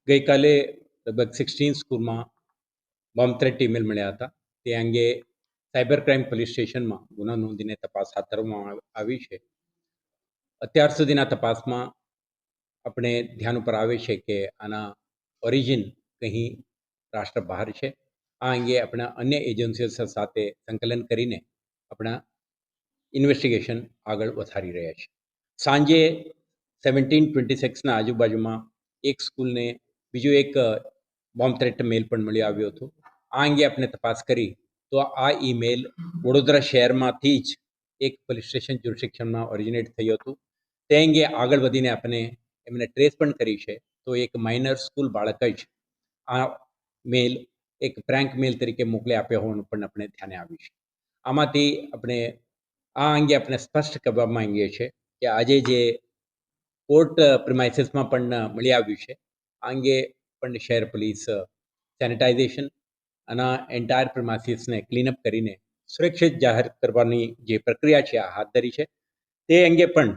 गई काले लगभग 16 स्कूल में बॉम्ब थ्रेट ईमेल મળ્યા હતા તે અંગે સાયબર ક્રાઇમ પોલીસ સ્ટેશનમાં ગુનો નોંધીને તપાસ હાથ ધરવામાં આવી છે। અત્યાર સુધીના તપાસમાં આપણે ધ્યાન ઉપર આવે છે કે આના ઓરિજિન કંઈ રાષ્ટ્ર બહાર છે। આ અંગે આપણા અન્ય એજન્સીઓ સાથે સંકલન કરીને આપણા ઇન્વેસ્ટિગેશન આગળ વધારી રહ્યા છે। સાંજે 17:26 ના આજુબાજુમાં એક સ્કૂલને બીજું એક બોમ્બ થ્રેટ મેલ પણ મળી આવ્યો હતો। આ અંગે આપણે તપાસ કરી તો આ ઈમેલ વડોદરા શહેરમાંથી જ એક પોલીસ સ્ટેશન જ્યુરિસ્ડિક્શનમાં ઓરિજિનેટ થયું હતું। તે અંગે આગળ વધીને આપણે એમને ટ્રેસ પણ કરી છે તો એક માઇનર સ્કૂલ બાળક જ આ મેલ એક પ્રેન્ક મેલ તરીકે મોકલી આપ્યો હોવાનું પણ આપણે ધ્યાને આવ્યું છે। આમાંથી આપણે આ અંગે આપણે સ્પષ્ટ કરવા માંગીએ છીએ કે આજે જે કોર્ટ પ્રિમાઇસીસમાં પણ મળી આવ્યું છે આ અંગે પણ શહેર પોલીસ સેનિટાઇઝેશન અને એન્ટાયર પ્રિમાઇસીસને ક્લીનઅપ કરીને સુરક્ષિત જાહેર કરવાની જે પ્રક્રિયા છે આ હાથ ધરી છે। તે અંગે પણ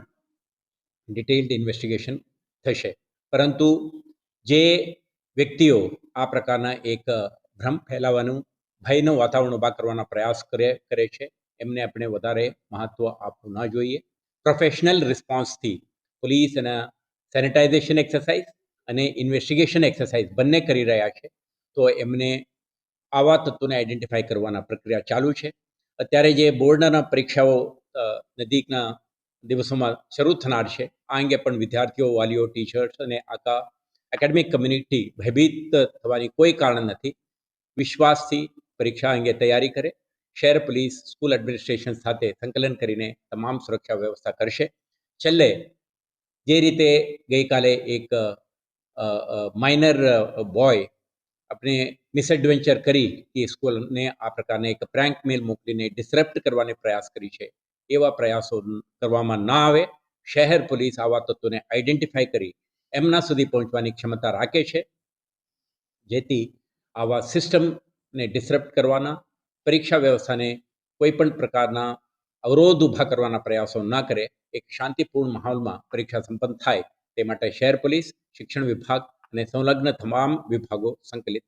ડિટેઇલ્ડ ઇન્વેસ્ટિગેશન થશે, પરંતુ જે વ્યક્તિઓ આ પ્રકારના એક ભ્રમ ફેલાવવાનું ભયનું વાતાવરણ ઊભા કરવાના પ્રયાસ કરે છે એમને આપણે વધારે મહત્ત્વ આપવું ન જોઈએ। પ્રોફેશનલ રિસ્પોન્સથી પોલીસ અને સેનિટાઇઝેશન એક્સરસાઇઝ અને ઇન્વેસ્ટિગેશન એક્સરસાઇઝ બંને કરી રહ્યા છે તો એમને આવા તત્વોને આઈડેન્ટિફાઈ કરવાના પ્રક્રિયા ચાલુ છે। અત્યારે જે બોર્ડના પરીક્ષાઓ નજીકના દિવસોમાં શરૂ થનાર છે આ અંગે પણ વિદ્યાર્થીઓ, વાલીઓ, ટીચર્સ અને આખા એકેડેમિક કમ્યુનિટી ભયભીત થવાની કોઈ કારણ નથી। વિશ્વાસથી પરીક્ષા અંગે તૈયારી કરે। શહેર પોલીસ સ્કૂલ એડમિનિસ્ટ્રેશન સાથે સંકલન કરીને તમામ સુરક્ષા વ્યવસ્થા કરશે। છેલ્લે જે રીતે ગઈકાલે એક માઇનર બોય આપણે મિસએડવેન્ચર કરી કે સ્કૂલને આ પ્રકારને એક પ્રેન્ક મેલ મોકલીને ડિસરપ્ટ કરવાનો પ્રયાસ કરી છે એવા પ્રયાસો કરવામાં ના આવે। શહેર પોલીસ આવા તત્વોને આઈડેન્ટિફાઈ કરી એમના સુધી પહોંચવાની ક્ષમતા રાખે છે જેથી આવા સિસ્ટમને ડિસરપ્ટ કરવાના, પરીક્ષા વ્યવસ્થાને કોઈ પણ પ્રકારના અવરોધ ઊભા કરવાના પ્રયાસો ન કરે। એક શાંતિપૂર્ણ માહોલમાં પરીક્ષા સંપન્ન થાય તે માટે શહેર પોલીસ, શિક્ષણ વિભાગ અને સંલગ્ન તમામ વિભાગો સંકલિત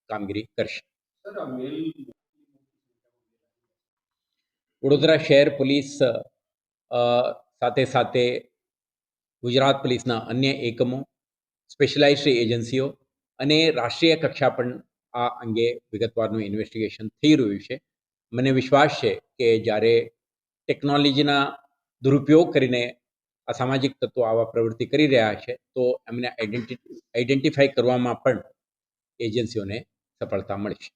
કામગીરી કરશે। વડોદરા શહેર પોલીસ સાથે સાથે ગુજરાત પોલીસના અન્ય એકમો, સ્પેશિયલાઇઝ્ડ એજન્સીઓ અને રાષ્ટ્રીય કક્ષા પણ આ અંગે વિગતવારનું ઇન્વેસ્ટિગેશન થઈ રહ્યું છે। મને વિશ્વાસ છે કે જ્યારે ટેકનોલોજીના દુરુપયોગ કરીને અસામાજિક તત્વો આવા પ્રવૃત્તિ કરી રહ્યા છે તો એમને આઈડેન્ટિફાઈ કરવામાં પણ એજન્સીઓને સફળતા મળશે।